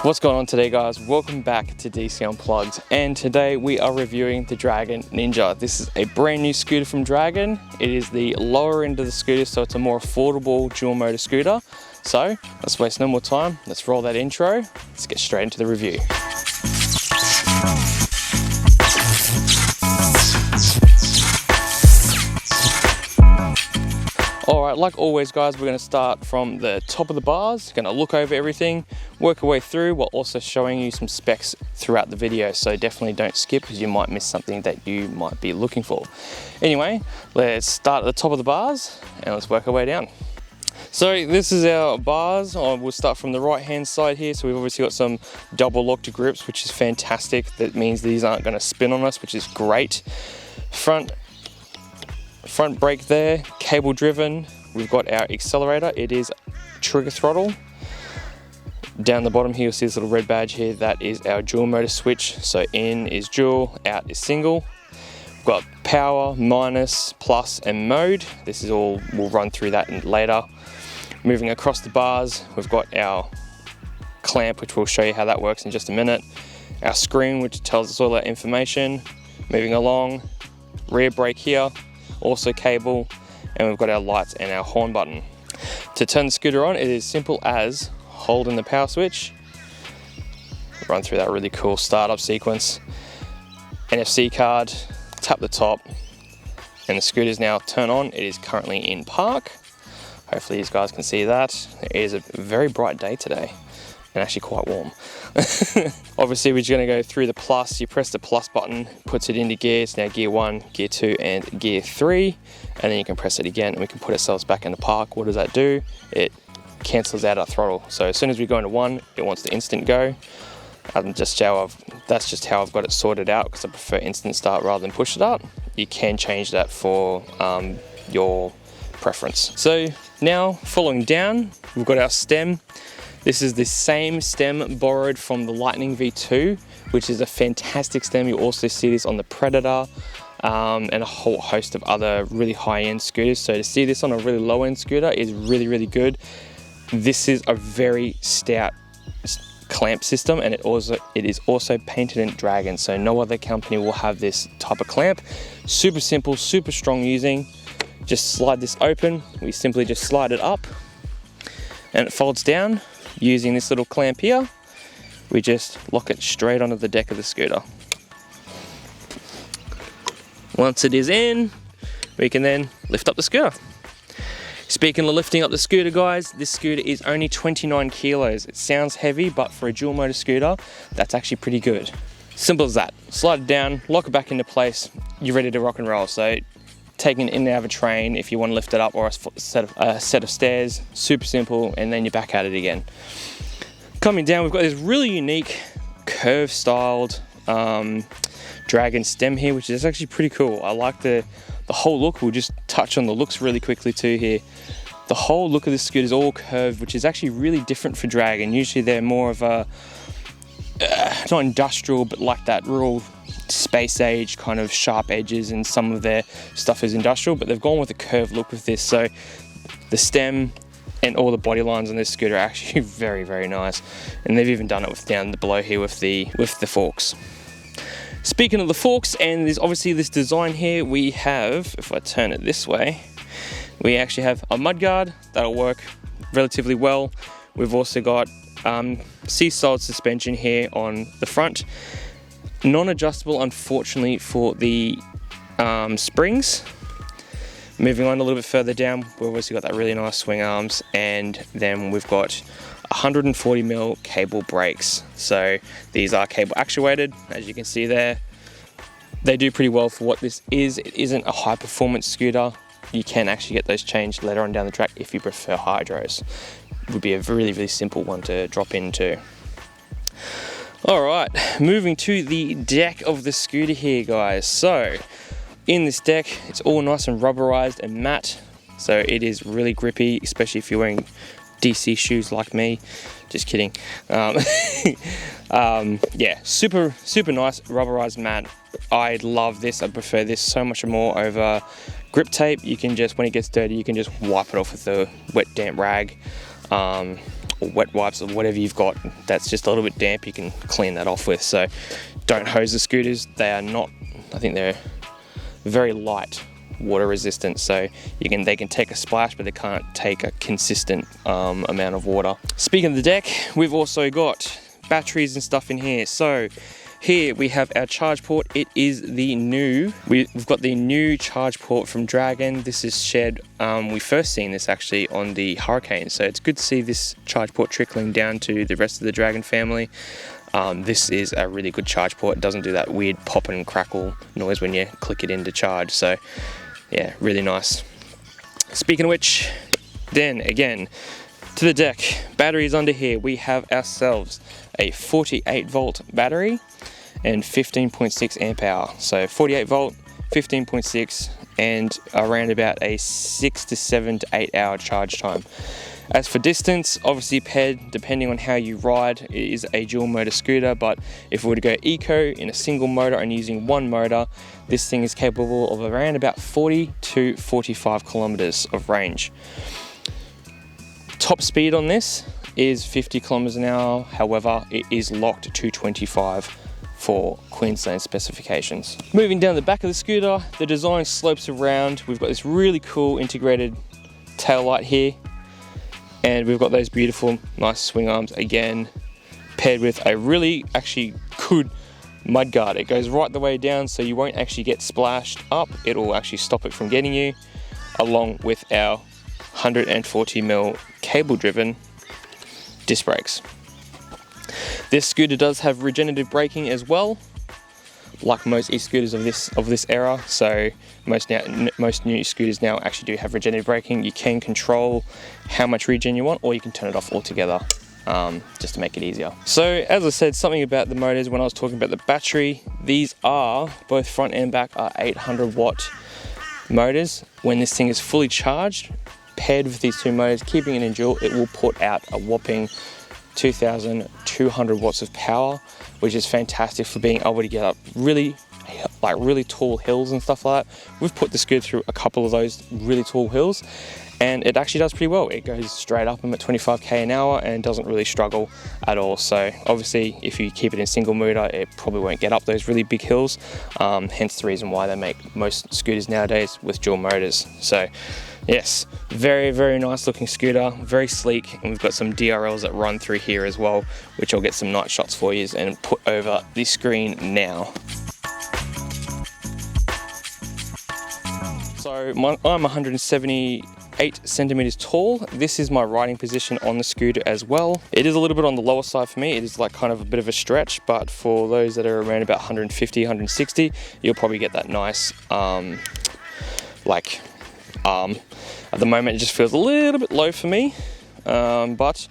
What's going on today, guys? Welcome back to DC Unplugged, and today we are reviewing the Dragon Ninja. This is a brand new scooter from Dragon. It is the lower end of the scooter, so it's a more affordable dual motor scooter. So let's waste no more time. Let's roll that intro. Let's get straight into the review. Alright, like always guys, we're going to start from the top of the bars, going to look over everything, work our way through while also showing you some specs throughout the video, so definitely don't skip because you might miss something that you might be looking for. Anyway, let's start at the top of the bars and let's work our way down. So this is our bars. We'll start from the right hand side here. So we've obviously got some double locked grips, which is fantastic. That means these aren't going to spin on us, which is great. Front brake there, cable driven. We've got our accelerator. It is trigger throttle. Down the bottom here you'll see this little red badge here. That is our dual motor switch. So in is dual, out is single. We've got power, minus, plus and mode. This is all, we'll run through that later. Moving across the bars, we've got our clamp, which we'll show you how that works in just a minute. Our screen, which tells us all that information. Moving along, rear brake here, also cable, and we've got our lights and our horn button. To turn the scooter on, it is simple as holding the power switch, run through that really cool startup sequence, NFC card, tap the top, and the scooter's now turn on. It is currently in park. Hopefully you guys can see that. It is a very bright day today and actually quite warm. Obviously we're just going to go through the plus. You press the plus button, puts it into gear. It's now gear 1, gear 2 and gear 3, and then you can press it again and we can put ourselves back into park. What does that do? It cancels out our throttle. So as soon as we go into 1, it wants the instant go. That's just how I've got it sorted out because I prefer instant start rather than push start. You can change that for your preference. So now following down, we've got our stem. This is the same stem borrowed from the Lightning V2, which is a fantastic stem. You also see this on the Predator and a whole host of other really high-end scooters. So to see this on a really low-end scooter is really, really good. This is a very stout clamp system, and it is also painted in Dragon, so no other company will have this type of clamp. Super simple, super strong using. Just slide this open. We simply just slide it up and it folds down. Using this little clamp here, we just lock it straight onto the deck of the scooter. Once it is in, we can then lift up the scooter. Speaking of lifting up the scooter, guys, this scooter is only 29 kilos. It sounds heavy, but for a dual motor scooter, that's actually pretty good. Simple as that. Slide it down, lock it back into place, you're ready to rock and roll. So taking it in and out of a train if you want to lift it up, or a set of stairs, super simple, and then you're back at it again. Coming down, we've got this really unique curve styled Dragon stem here, which is actually pretty cool. I like the whole look. We'll just touch on the looks really quickly too here. The whole look of this scooter is all curved, which is actually really different for Dragon. Usually they're more of a, not industrial, but like that real space age kind of sharp edges, and some of their stuff is industrial, but they've gone with a curved look with this. So the stem and all the body lines on this scooter are actually very, very nice, and they've even done it with down below here with the forks. Speaking of the forks, and there's obviously this design here, we have, if I turn it this way, we actually have a mudguard that'll work relatively well. We've also got C-style suspension here on the front. Non-adjustable, unfortunately, for the springs. Moving on a little bit further down, we've obviously got that really nice swing arms, and then we've got 140mm cable brakes. So these are cable actuated, as you can see there. They do pretty well for what this is. It isn't a high performance scooter. You can actually get those changed later on down the track if you prefer hydros. It would be a really, really simple one to drop into. Alright, moving to the deck of the scooter here, guys. So in this deck, it's all nice and rubberized and matte, so it is really grippy, especially if you're wearing DC shoes like me. Just kidding. Yeah, super nice rubberized matte. I love this. I prefer this so much more over grip tape. You can just, when it gets dirty, you can just wipe it off with a wet damp rag. or wet wipes or whatever you've got that's just a little bit damp, you can clean that off with. So don't hose the scooters. They are not, I think they're very light water resistant, so they can take a splash, but they can't take a consistent amount of water. Speaking of the deck, we've also got batteries and stuff in here. So here we have our charge port. It is the new, we've got the new charge port from Dragon. This is shared, we first seen this actually on the Hurricane, so it's good to see this charge port trickling down to the rest of the Dragon family. This is a really good charge port. It doesn't do that weird pop and crackle noise when you click it in to charge, so yeah, really nice. Speaking of which, then again, to the deck, batteries under here. We have ourselves a 48 volt battery and 15.6 amp hour. So 48 volt, 15.6, and around about a 6 to 7 to 8 hour charge time. As for distance, obviously paired depending on how you ride, it is a dual motor scooter, but if we were to go eco in a single motor and using one motor, this thing is capable of around about 40 to 45 kilometers of range. Top speed on this is 50 kilometers an hour, however, it is locked to 25 for Queensland specifications. Moving down the back of the scooter, the design slopes around. We've got this really cool integrated tail light here, and we've got those beautiful, nice swing arms again, paired with a really actually good mud guard. It goes right the way down, so you won't actually get splashed up. It'll actually stop it from getting you, along with our 140mm cable driven disc brakes. This scooter does have regenerative braking as well, like most e-scooters of this era. So most new scooters now actually do have regenerative braking. You can control how much regen you want, or you can turn it off altogether, just to make it easier. So as I said, something about the motors when I was talking about the battery, these are, both front and back, are 800 watt motors. When this thing is fully charged, paired with these two motors, keeping it in dual, it will put out a whopping 2,200 watts of power, which is fantastic for being able to get up really tall hills and stuff like that. We've put the scooter through a couple of those really tall hills, and it actually does pretty well. It goes straight up. I'm at 25k an hour and doesn't really struggle at all. So obviously if you keep it in single motor, it probably won't get up those really big hills, hence the reason why they make most scooters nowadays with dual motors. So yes, very, very nice looking scooter, very sleek, and we've got some DRLs that run through here as well, which I'll get some night shots for you and put over the screen now. So I'm 178 centimeters tall. This is my riding position on the scooter as well. It is a little bit on the lower side for me. It is like kind of a bit of a stretch, but for those that are around about 150, 160, you'll probably get that nice arm. At the moment it just feels a little bit low for me, but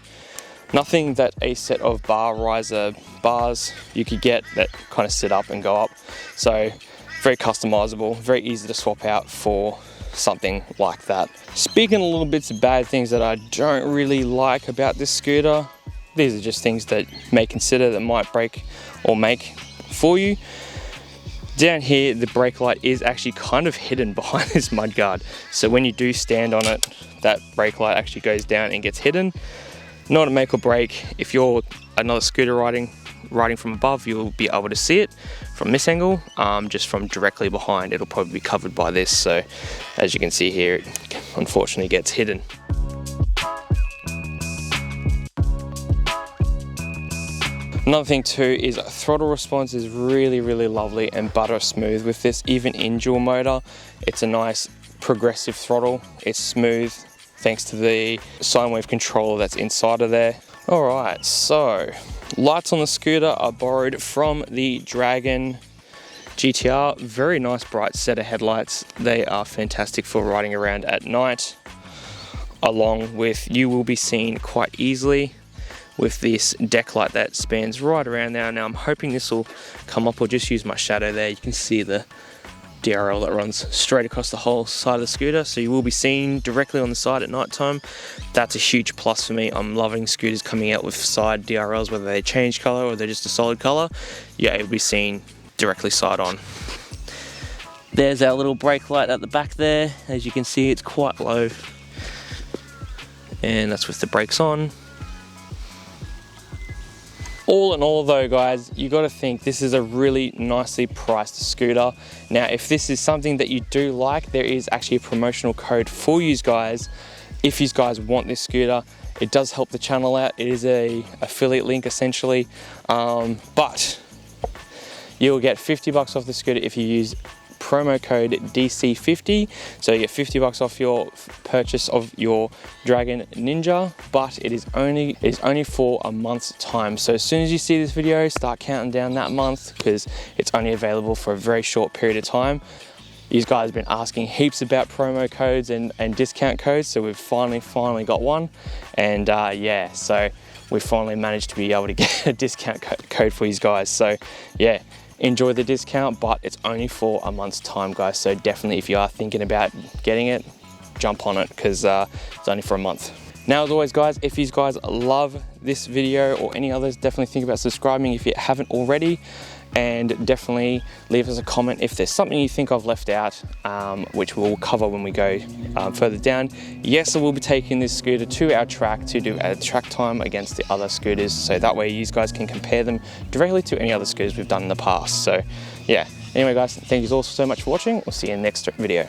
nothing that a set of bar riser bars you could get that kind of sit up and go up. So very customizable, very easy to swap out for something like that. Speaking of little bits of bad things that I don't really like about this scooter, these are just things that you may consider that might break or make for you. Down here, the brake light is actually kind of hidden behind this mud guard. So when you do stand on it, that brake light actually goes down and gets hidden. Not a make or break. If you're another scooter riding from above, you'll be able to see it from this angle. Just from directly behind, it'll probably be covered by this. So as you can see here, it unfortunately gets hidden. Another thing too is throttle response is really, really lovely and butter smooth with this, even in dual motor. It's a nice progressive throttle. It's smooth thanks to the sine wave controller that's inside of there. All right, so lights on the scooter are borrowed from the Dragon GTR. Very nice bright set of headlights. They are fantastic for riding around at night, along with you will be seen quite easily with this deck light that spans right around there. Now I'm hoping this will come up, or just use my shadow there. You can see the DRL that runs straight across the whole side of the scooter, so you will be seen directly on the side at night time. That's a huge plus for me. I'm loving scooters coming out with side DRLs, whether they change color or they're just a solid color. Yeah, it'll be seen directly side on. There's our little brake light at the back there. As you can see, it's quite low, and that's with the brakes on. All in all though guys, you got to think this is a really nicely priced scooter. Now if this is something that you do like, there is actually a promotional code for you guys if you guys want this scooter. It does help the channel out. It is a affiliate link essentially, but you'll get 50 bucks off the scooter if you use promo code DC50. So you get 50 bucks off your purchase of your Dragon Ninja, but it is only for a month's time. So as soon as you see this video, start counting down that month, because it's only available for a very short period of time. You guys have been asking heaps about promo codes and discount codes, so we've finally got one. And yeah, so we finally managed to be able to get a discount code for you guys. So yeah, enjoy the discount, but it's only for a month's time guys. So definitely if you are thinking about getting it, jump on it, because it's only for a month. Now as always guys, if you guys love this video or any others, definitely think about subscribing if you haven't already, and definitely leave us a comment if there's something you think I've left out, which we'll cover when we go further down. Yes, I will be taking this scooter to our track to do a track time against the other scooters, so that way you guys can compare them directly to any other scooters we've done in the past. So yeah, anyway guys, thank you all so much for watching. We'll see you in the next video.